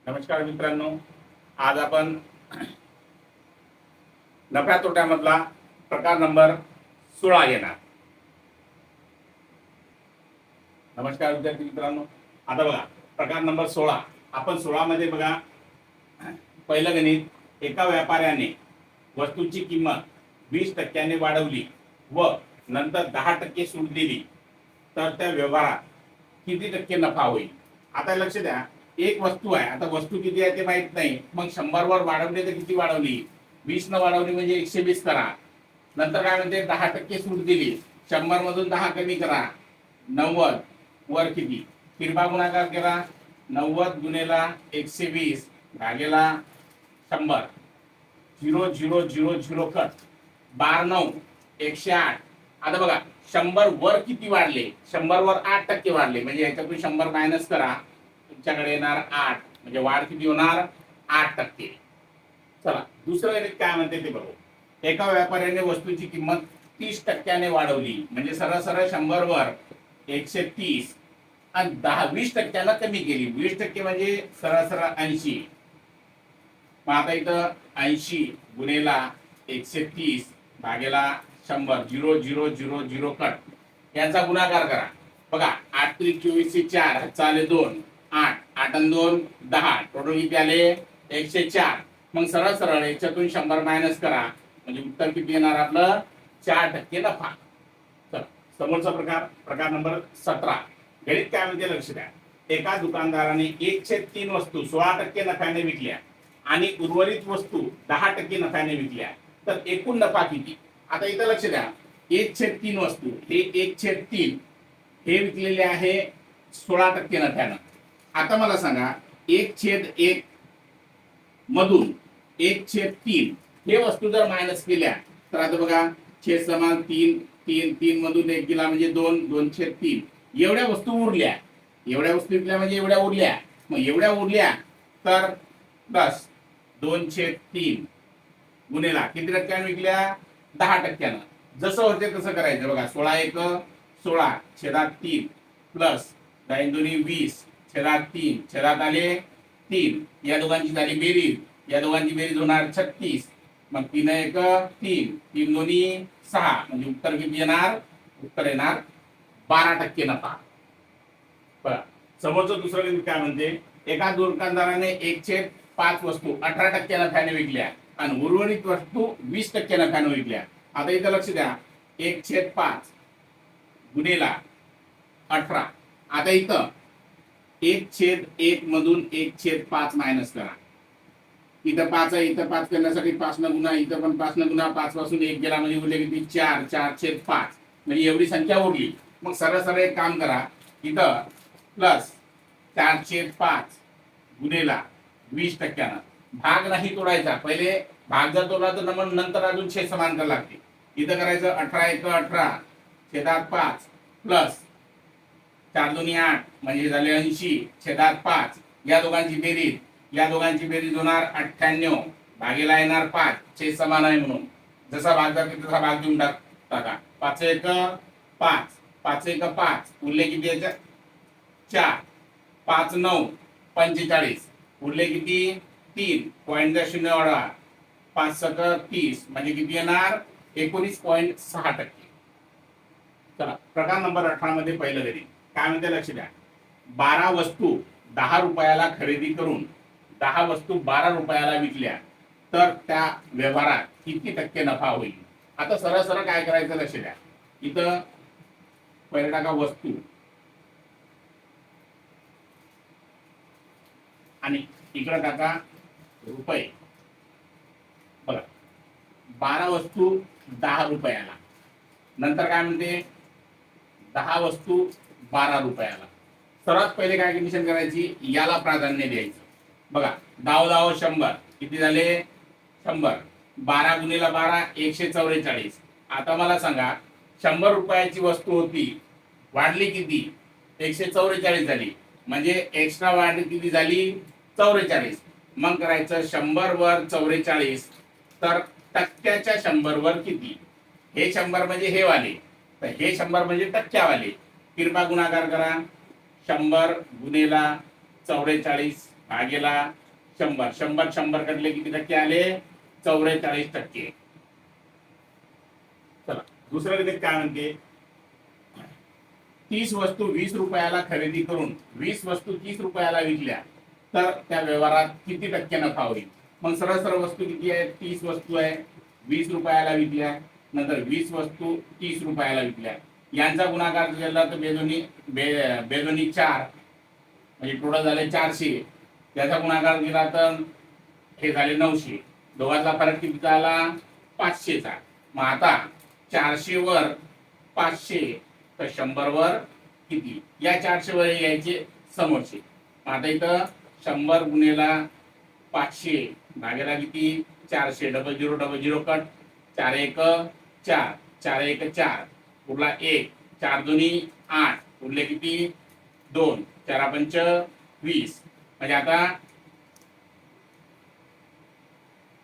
नमस्कार मित्रांनो, आज आपण नफ्या तोट्यामधला प्रकार नंबर 16 घेणार. नमस्कार विद्यार्थी मित्रांनो, आता बघा प्रकार नंबर 16. आपण 16 मध्ये बघा, पहिलं गणित, एका व्यापाऱ्याने वस्तूची किंमत 20% वाढवली व नंतर 10% सूट दिली तर त्या व्यवहारात किती टक्के नफा होईल. आता लक्ष द्या, एक वस्तू आहे, आता वस्तू किती आहे ते माहित नाही, मग 100 वर वाढवली तर किती वाढवली, 20 न वाढवली म्हणजे 120 करा. नंतर काय म्हणते, 10% सूट दिली, 100 मधून 10 कमी करा, 90 वर किती, तिरपा गुणाकार करा, 90 गुणेला 120 भागेला 100, 0 कट, 12 108. आता बघा 100 वर किती वाढले, 100 वर 8% वाढले, म्हणजे याच्यातून 100 मायनस करा, तुमच्याकडे येणार 8, म्हणजे वाढ किती होणार, 8%. चला दुसरं गणित काय म्हणते ते बघू. एका व्यापाऱ्याने वस्तूची किंमत 30% वाढवली, म्हणजे सरळ सरळ 100 वर 130 आणि 20% कमी केली. 20% म्हणजे सरळ सरळ 80. मग आता इथं 80 गुणेला 130 भागेला 100, 0 कट, यांचा गुणाकार करा. बघा 8 त्रिक 24 4, चाले 2, 8 8 आणि 2 10, टोटल किती आले 104. मग सरळ सरळ याच्यातून 100 मायनस करा, म्हणजे उत्तर किती येणार आपलं, 4% नफा. चला समोरचा प्रकार नंबर 17. गणित काय म्हणते लक्ष द्या. एका दुकानदाराने 1/3 वस्तू 16% नफ्याने विकल्या आणि उर्वरित वस्तू 10% नफ्याने विकल्या, तर एकूण नफा किती. आता इथं लक्ष द्या, 1/3 वस्तू, हे 1/3 हे विकलेले आहे 16% नफ्यानं. आता मला सांगा 1/1 मधून 1/3 हे वस्तू जर मायनस केल्या, तर आता बघा छेद समान 3 3 3 मधून 1 गेला म्हणजे 2 2/3. एवढ्या वस्तू उरल्या, एवढ्या वस्तू विकल्या म्हणजे एवढ्या उरल्या, मग एवढ्या उरल्या तर प्लस 2/3 गुणेला किती टक्क्याने विकल्या, 10%. जसं होते तसं करायचं. बघा 16 1 16 छेदात 3 प्लस 2 2 20 छेदात 3 छेदात आले 3, या दोघांची झाली बेरीज, या दोघांची बेरीज होणार 36. मग 3 1 3 3 2 6, म्हणजे उत्तर किती येणार, उत्तर येणार 12% नफा. बघा समोरचं दुसरं गणित काय म्हणते. एका दुकानदाराने 1/5 वस्तू 18% नफ्याने विकल्या आणि उर्वरित वस्तू 20% नफ्याने विकल्या. आता इथं लक्ष द्या, 1/5 गुणेला 18. आता इथं 1/1 मधून 1/5 मायनस करा. इथं 5 आहे, इथं 5 करण्यासाठी 5 न गुणा, इथं पण 5 न गुणा, 5 पासून 1 गेला म्हणजे उरले किती, 4 4/5, म्हणजे एवढी संख्या उरली. मग सरळ सरळ एक काम करा, इथं प्लस 4/5 गुणेला 20%. भाग नाही तोडायचा, पहिले भाग जर तोडला तर नंतर अजून छेद समान करायला लागते. इथं करायचं 18 1 18 छेदात 5 प्लस 4 2 8, म्हणजे झाले 80 छेदात 5, या दोघांची बेरीज, या दोघांची बेरीज होणार 98 भागेला येणार 5, छेद समान आहे म्हणून जसा भाग जातो तसा भाग देऊन टाका. 5 1 5 5 1 5, उरले किती याच्यात 4, 5 9 45, उरले किती 3, पॉईंटचा 0 वाढवा, 5 7 30, म्हणजे किती येणार 19.6%. चला प्रकार नंबर 18 मध्ये पहिलं गणित काय म्हणते लक्ष द्या. 12 वस्तू 10 रुपयाला खरेदी करून 10 वस्तू 12 रुपयाला विकल्या, तर त्या व्यवहारात किती टक्के नफा होईल. आता सरळ सरळ काय करायचं लक्ष द्या. इथं पहिला टाका वस्तू आणि इकडे टाका रुपये. बघा 12 वस्तू 10 रुपयाला, नंतर काय म्हणते 10 वस्तू 12 रुपयाला. सर्वात पहिले काय कंडिशन करायची, याला प्राधान्य द्यायचं. बघा 10 10 100, किती झाले 100, 12 गुणिला 12 144. आता मला सांगा 100 रुपयाची वस्तू होती, वाढली किती 144 झाली, म्हणजे एक्स्ट्रा वाढ किती झाली 44. मग करायचं 100 वर 44, तर टक्क्याच्या 100 वर किती. हे 100 म्हणजे हे वाले, तर हे 100 म्हणजे टक्क्यावाले. किरपा गुणाकार करा, 100 गुणेला 44 भागेला 100. 100 कडले किती टक्के आले? 44%. चला दुसरं गणित काय म्हणते? 30 वस्तू 20 रुपयाला खरेदी करून 20 वस्तू 30 रुपयाला विकल्या तर त्या व्यवहारात किती टक्के नफा होईल? मग सरळ सरळ वस्तू किती आहे? 30 वस्तू आहे, 20 रुपयाला विकल्या, नंतर 20 वस्तू 30 रुपयाला विकल्या, यांचा गुणाकार केला तर बेदोनी 4 म्हणजे टोटल झाले 400. त्याचा गुणाकार केला तर हे झाले 900. दोघांचा फरक किती आला? 500चा. मग आता 400 वर 500 तर 100 वर किती? या 400 वर यायचे समोरचे. आता इथं 100 गुणेला 500 भागेला किती? 400. Double zero cut. 4 1 4, 4 1 4, उरला 1, 4 2 8, उरले किती? 2, 4 5 20. म्हणजे आता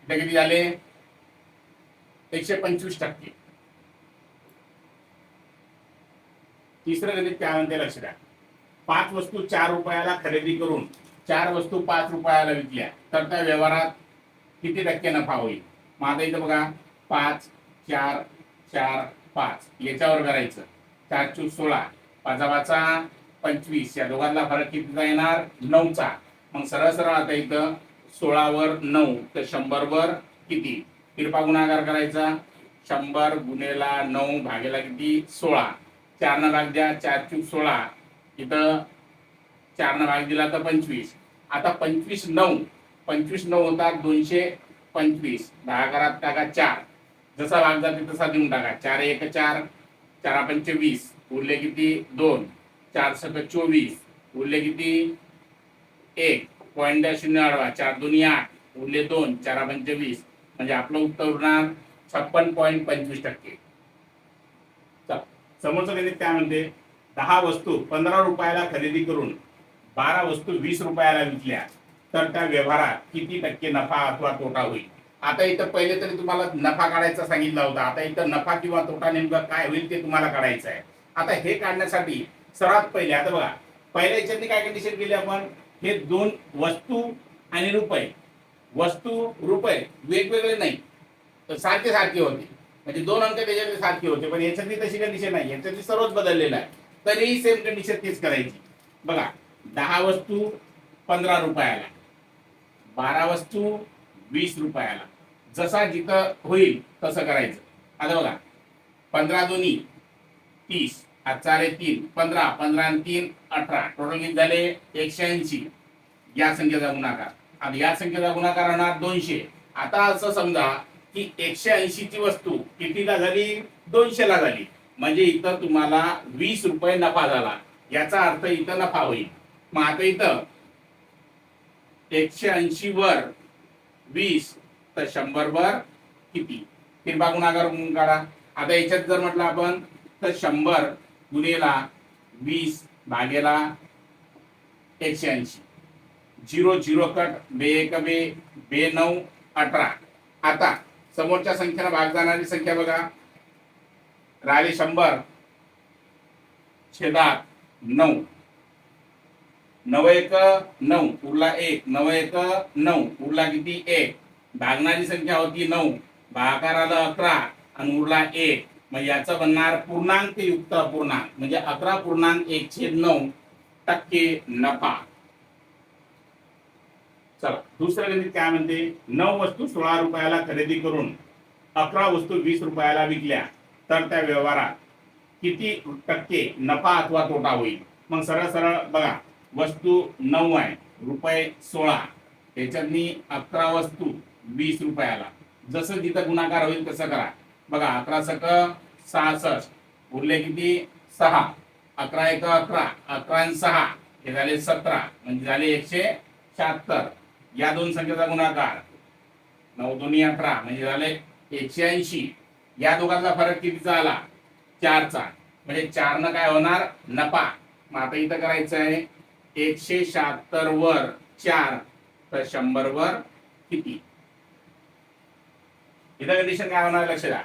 इथे किती झाले? 125%. तिसरं गणित काय म्हणते लक्ष द्या. 5 वस्तू 4 रुपयाला खरेदी करून 4 वस्तू 5 रुपयाला विकल्या तर त्या व्यवहारात किती टक्के नफा होईल? मग आता इथं बघा 5 4 4 5 याच्यावर करायचं. 4 चूक 16, 5 25. या दोघांना फरक कितीचा येणार? 9चा. मग सरळ सरळ आता इथं 16 वर 9 तर 100 वर किती? तिरपा गुणाकार करायचा. 100 गुणेला 9 भागेला किती? 16. 4 न भाग द्या. 4 चूक 16, इथं 4 न भाग दिला तर 25. आता 25 9 होतात 225. 10 घरात टाका 4. जसा भाग जाते तसा देऊन टाका. 4 1 4, 4 5 20, उरले किती? 2, 4 7 24, उरले किती? 1. पॉईंट द्या, 0 आडवा. 4 2 8, उरले 2, 4 5 20. म्हणजे आपलं उत्तर उरणार 56.25%. समोरचं गणित काय म्हणते? 10 वस्तू 15 रुपयाला खरेदी करून 12 वस्तू 20 रुपयाला विकल्या तर त्या व्यवहारात किती टक्के नफा अथवा तोटा होईल? आता इथं पहिले तरी तुम्हाला नफा काढायचा सांगितला होता. आता इथं नफा किंवा तोटा नेमका काय होईल ते तुम्हाला काढायचं आहे. आता हे काढण्यासाठी सर्वात पहिले आता बघा, पहिल्या याच्यातली काय कंडिशन केली आपण? हे दोन वस्तू आणि रुपये, वस्तू रुपये वेगवेगळे नाही तर सारखे सारखे होते. म्हणजे 2 अंक त्याच्यातले सारखे होते, पण याच्यातली तशी कंडिशन नाही. याच्यातली सर्वच बदललेलं आहे. तरीही सेम कंडिशन तीच करायची. बघा 10 वस्तू 15 रुपयाला, 12 वस्तू 20 रुपयाला. जसा जिथं होईल तसं करायचं. आता बघा 15 दोन्ही 30, 4 3 15, 15 आणि 3 18, टोटल किती झाले? 180. या संख्येचा गुणाकार. आता या संख्येचा गुणाकार होणार 200. आता असं समजा की 180 ची वस्तू कितीला झाली? 200 ला झाली. म्हणजे इथं तुम्हाला 20 रुपये नफा झाला. याचा अर्थ इथं नफा होईल. मग आता इथं 180 वर 20 तर 100 वर किती? तिरपा गुणाकार म्हणून काढा. आता याच्यात जर म्हटलं आपण तर 100 गुणेला 20 भागेला 180. 0 0 कट. 2 1 2, 2 9 18. आता समोरच्या संख्येला भाग जाणारी संख्या बघा. राहिले 100 छेदात 9, 9 1 9, उरला 1, 9 1 9, उरला किती? 1. भागणारी संख्या होती 9, भागाकार आला 11 आणि उरला 1. मग याचं बनणार पूर्णांक युक्त अपूर्णांक म्हणजे 11.1/9% नफा. चला दुसरं गणित काय म्हणते? 9 वस्तू 16 रुपयाला खरेदी करून 11 वस्तू 20 रुपयाला विकल्या तर त्या व्यवहारात किती टक्के नफा अथवा तोटा होईल? मग सरळ सरळ बघा, वस्तू 9 आहे, रुपये 16, त्याच्यातनी 11 वस्तू 20 रुपयाला. जसं जिथं गुणाकार होईल तसं करा. बघा 11 सक 66, उरले किती? 6. 11 1 11, 11 आणि 6 हे झाले 17, म्हणजे झाले 176. या दोन संख्येचा गुणाकार 9 2 18 म्हणजे झाले 180. या दोघांचा फरक कितीचा आला? 4चा. म्हणजे 4 न काय होणार? नफा. मग आता इथं करायचं आहे 176 वर 4 तर 100 वर किती? इथं कंडिशन काय होणार लक्ष द्या.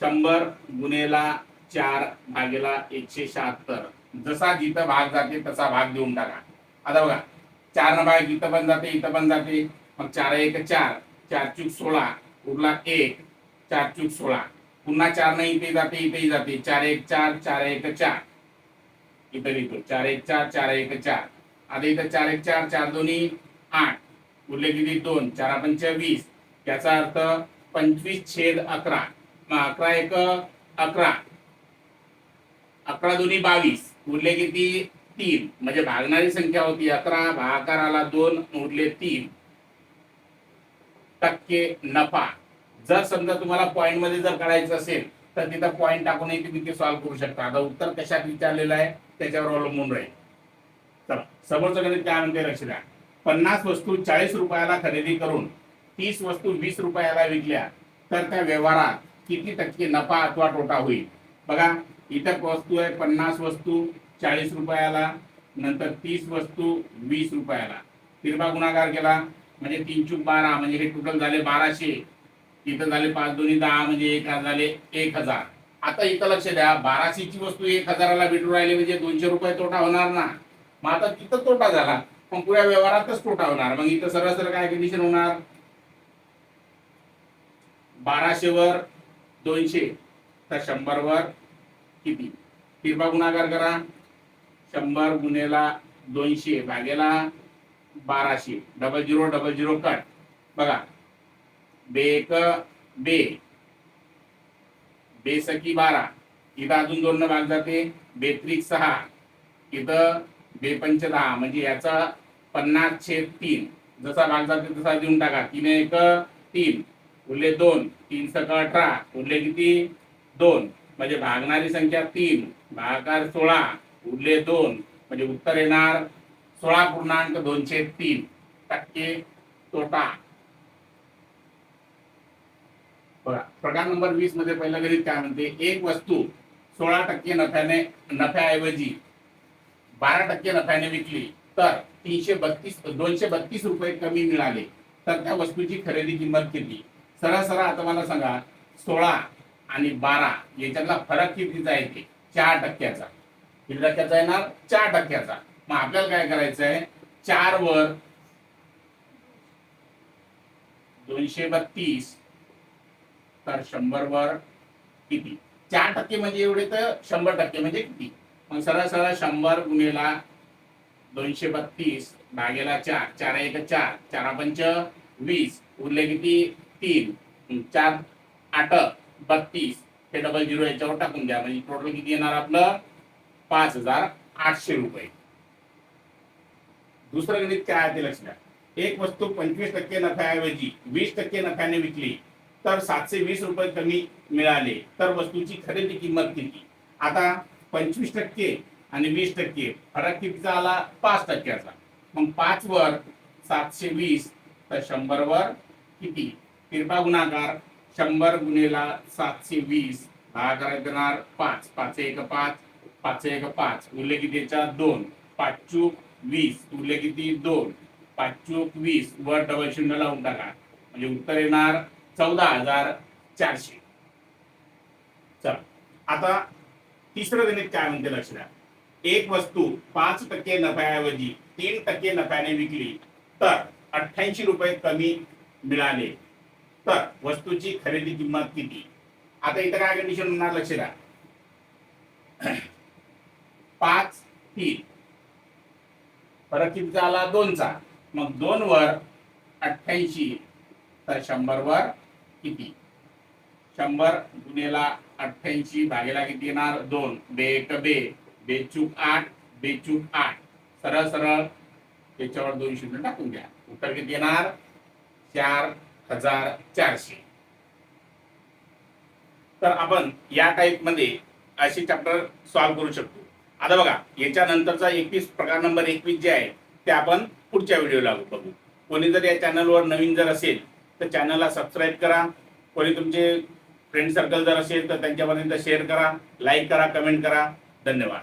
100 गुणेला 4 भागेला 176. जसा जिथं भाग जाते तसा भाग देऊन टाका. आता बघा 4 न भाग इथं पण जाते, इथं पण जाते. मग 4 1 4, 4 चूक 16, उरला 1, 4 चूक 16. पुन्हा 4 नाही इथे जाते, इथेही जाते. 4 1 4, 4 1 4. इथं लिहितो 4 1 4, 4 1 4. आता इथं 4 1 4, 4 दोन्ही 8. उरले किती 2, 4 पंच 20. याचा अर्थ 25/11. मग 11 1 11, 11 दोन्ही 22. उरले किती 3. म्हणजे भागणारी संख्या होती 11, भागाकार आला 2, उरले 3 टक्के नफा. जर समजा तुम्हाला पॉइंट मध्ये जर करायचं असेल तर तिथं पॉइंट टाकूनही तुम्ही ते सॉल्व्ह करू शकता. आता उत्तर कशात विचारलेलं आहे त्याच्यावर अवलंबून राहील. चला समोरचं गणित काय म्हणते लक्ष द्या. 50 वस्तू 40 रुपयाला खरेदी करून 30 वस्तू 20 रुपयाला विकल्या तर त्या व्यवहारात किती टक्के नफा अथवा तोटा होईल. बघा इथं वस्तू आहे 50 वस्तू 40 रुपयाला, नंतर 30 वस्तू 20 रुपयाला. तिरपा गुणाकार केला म्हणजे 3 चूक 12, म्हणजे हे टोटल झाले 1200. इथं झाले 5 दोन्ही 10, म्हणजे 1 झाले 1000. आता इथं लक्ष द्या 1200 ची वस्तू 1000ला भेटून राहिली म्हणजे 200 रुपये तोटा होणार ना. मग आता तिथं तोटा झाला, मग पुऱ्या व्यवहारातच तोटा होणार. मग इथं सरळ सरळ काय कंडिशन होणार, 1200 वर 200 तर 100 वर किती. तिरपा गुणाकार करा, 100 गुणेला 200 भागेला 1200. 00 कट. बघा बे एक बे, बे सकी 12. इथं अजून 2 न भाग जाते, बेत्रिक 6. इथं बे पंच 10, म्हणजे याचा 50/3. जसा भाग जाते तसा देऊन टाका. 3 1 3, उरले 2, 3 सक 18, उरले किती 2. म्हणजे भागणारी संख्या 3, भागाकार 16, उरले 2. म्हणजे उत्तर येणार 16.203 टक्के तोटा. बघा प्रकार नंबर 20 मध्ये पहिला गणित काय म्हणते. एक वस्तू 16% नफ्याऐवजी 12% नफ्याने विकली तर 232 रुपये कमी मिळाले तर त्या वस्तूची खरेदी किंमत किती. सरळ सरळ आता मला सांगा 16 आणि 12 याच्यातला फरक कितीचा येते. 4%चा. किती टक्क्याचा येणार 4%चा. मग आपल्याला काय करायचं आहे, 4 वर 232 तर 100 वर किती. 4% म्हणजे एवढे तर 100% म्हणजे किती. मग सरळ सरळ 100 गुणेला 232 भागेला 4, 4 1 4, 4 पंच 20, उरले किती 3, 4 8 32. हे 00 याच्यावर टाकून द्या म्हणजे टोटल किती येणार आपलं 5800 रुपये. दुसरं गणित काय आहे ते लक्ष द्या. एक वस्तू 25% नफ्याऐवजी 20% नफ्याने विकली तर 720 रुपये कमी मिळाले तर वस्तूची खरेदी किंमत किती. आता 25% आणि 20% फरक कितीचा आला 5%चा. मग 5 वर 720 तर 100 वर किती. तिरपा गुणाकार 100 गुणेला 720 भागाकार देणार 5, 5 1 5, 5 1 5, उरले किती याच्या 2, 5 चूक 20, उरले किती 2, 5 चूक 20 वर डबल शून्य लावून टाका म्हणजे उत्तर येणार 14,400. चला आता तिसरं गणित काय म्हणते लक्ष द्या. एक वस्तू 5% नफ्याऐवजी 3% नफ्याने विकली तर 88 रुपये कमी मिळाले तर वस्तूची खरेदी किंमत किती. आता इथं काय कंडिशन होणार लक्ष द्या. 5 3 फरक कितीचा आला 2चा. मग 2 वर 88 तर 100 वर किती. 100 गुणेला 88 भागेला किती येणार 2, बे एक बे, बेचूक 8, बेचूक 8. सरळ सरळ याच्यावर 2 शून्य टाकून द्या. उत्तर किती येणार 4,400. तर आपण या टाइप मध्ये असे चॅप्टर सॉल्व्ह करू शकतो. आता बघा याच्या नंतरचा 21 प्रकार नंबर 21 जे आहे ते आपण पुढच्या व्हिडिओला बघू. कोणी जर या चॅनलवर नवीन जर असेल तर चॅनलला सबस्क्राईब करा. कोणी तुमचे फ्रेंड सर्कल जर असेल तर त्यांच्यापर्यंत शेअर करा, लाईक करा, कमेंट करा. धन्यवाद.